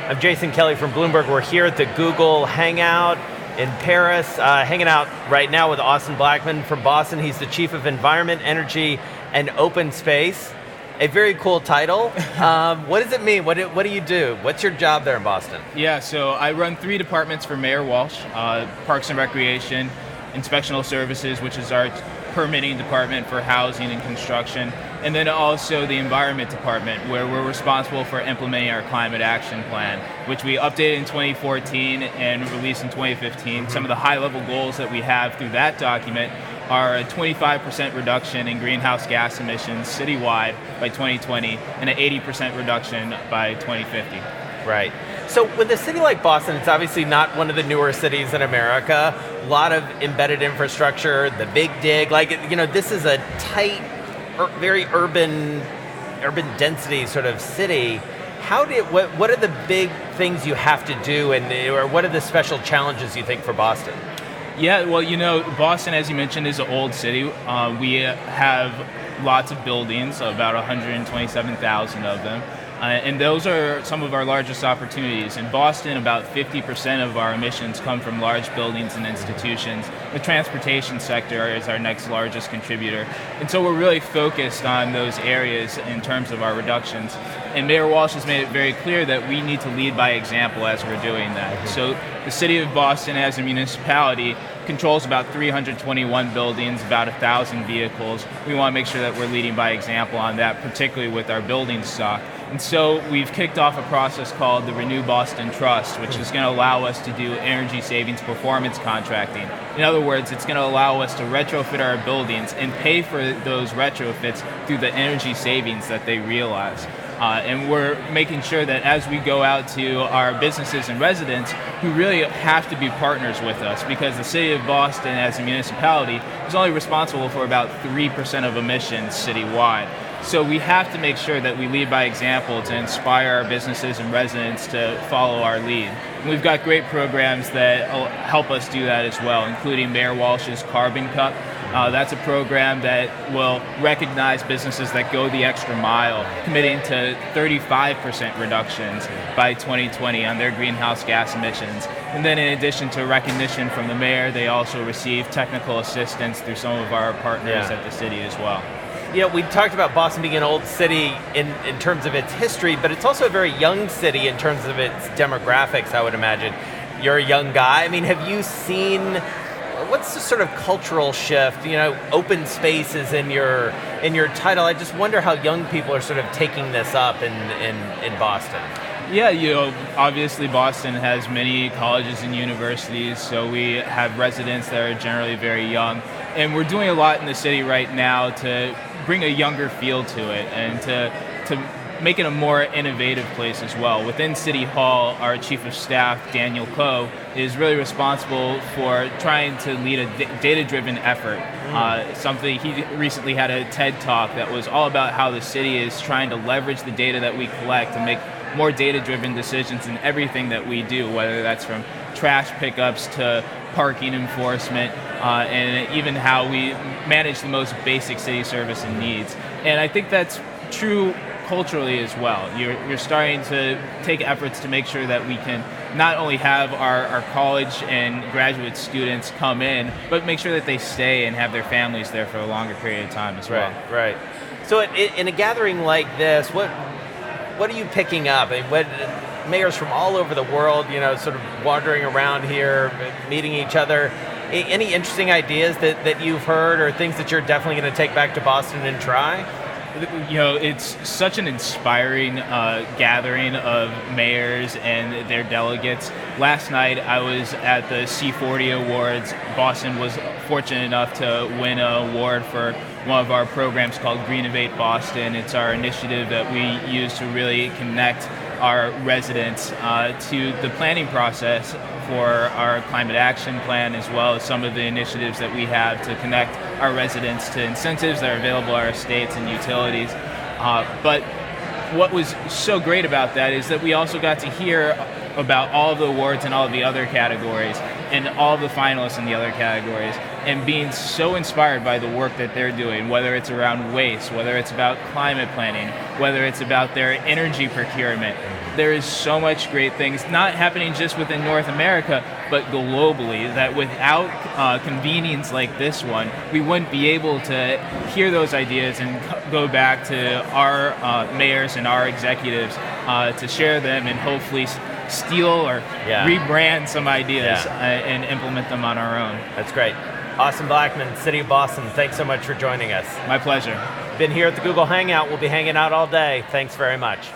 I'm Jason Kelly from Bloomberg. We're here at the Google Hangout in Paris, hanging out right now with Austin Blackmon from Boston. He's the Chief of Environment, Energy, and Open Space. A very cool title. What does it mean? What do you do? What's your job there in Boston? Yeah, so I run 3 departments for Mayor Walsh: Parks and Recreation, Inspectional Services, which is our permitting department for housing and construction, and then also the Environment Department, where we're responsible for implementing our Climate Action Plan, which we updated in 2014 and released in 2015. Some of the high-level goals that we have through that document are a 25% reduction in greenhouse gas emissions citywide by 2020 and an 80% reduction by 2050. Right. So with a city like Boston, it's obviously not one of the newer cities in America. A lot of embedded infrastructure, the big dig, this is a tight, very urban density sort of city. What are the big things you have to do, or what are the special challenges you think for Boston? Yeah, well, Boston, as you mentioned, is an old city. We have lots of buildings, about 127,000 of them. And those are some of our largest opportunities. In Boston, about 50% of our emissions come from large buildings and institutions. The transportation sector is our next largest contributor. And so we're really focused on those areas in terms of our reductions. And Mayor Walsh has made it very clear that we need to lead by example as we're doing that. So the city of Boston, as a municipality, controls about 321 buildings, about 1,000 vehicles. We want to make sure that we're leading by example on that, particularly with our building stock. And so we've kicked off a process called the Renew Boston Trust, which is going to allow us to do energy savings performance contracting. In other words, it's going to allow us to retrofit our buildings and pay for those retrofits through the energy savings that they realize. And we're making sure that as we go out to our businesses and residents who really have to be partners with us, because the city of Boston as a municipality is only responsible for about 3% of emissions citywide. So we have to make sure that we lead by example to inspire our businesses and residents to follow our lead. And we've got great programs that help us do that as well, including Mayor Walsh's Carbon Cup. That's a program that will recognize businesses that go the extra mile, committing to 35% reductions by 2020 on their greenhouse gas emissions. And then in addition to recognition from the mayor, they also receive technical assistance through some of our partners at the city as well. We talked about Boston being an old city in terms of its history, but it's also a very young city in terms of its demographics, I would imagine. You're a young guy. I mean, have you seen, what's the sort of cultural shift? Open space is in your title. I just wonder how young people are sort of taking this up in Boston. Yeah, obviously Boston has many colleges and universities, so we have residents that are generally very young. And we're doing a lot in the city right now to bring a younger feel to it and to make it a more innovative place as well. Within City Hall, our Chief of Staff, Daniel Coe, is really responsible for trying to lead a data-driven effort. Something he recently had a TED Talk that was all about how the city is trying to leverage the data that we collect to make more data-driven decisions in everything that we do, whether that's from trash pickups to parking enforcement, and even how we manage the most basic city service and needs. And I think that's true culturally as well. You're starting to take efforts to make sure that we can not only have our college and graduate students come in, but make sure that they stay and have their families there for a longer period of time as well. Right. So in a gathering like this, what are you picking up? Mayors from all over the world, sort of wandering around here, meeting each other. Any interesting ideas that you've heard or things that you're definitely going to take back to Boston and try? It's such an inspiring gathering of mayors and their delegates. Last night I was at the C40 Awards. Boston was fortunate enough to win an award for one of our programs called Greenovate Boston. It's our initiative that we use to really connect our residents to the planning process for our climate action plan, as well as some of the initiatives that we have to connect our residents to incentives that are available at our states and utilities. But what was so great about that is that we also got to hear about all of the awards and all of the other categories and all of the finalists in the other categories, and being so inspired by the work that they're doing, whether it's around waste, whether it's about climate planning, whether it's about their energy procurement. there is so much great things, not happening just within North America, but globally, that without convenings like this one, we wouldn't be able to hear those ideas and go back to our mayors and our executives to share them and hopefully steal or rebrand some ideas and implement them on our own. That's great. Austin Blackmon, City of Boston, thanks so much for joining us. My pleasure. Been here at the Google Hangout. We'll be hanging out all day. Thanks very much.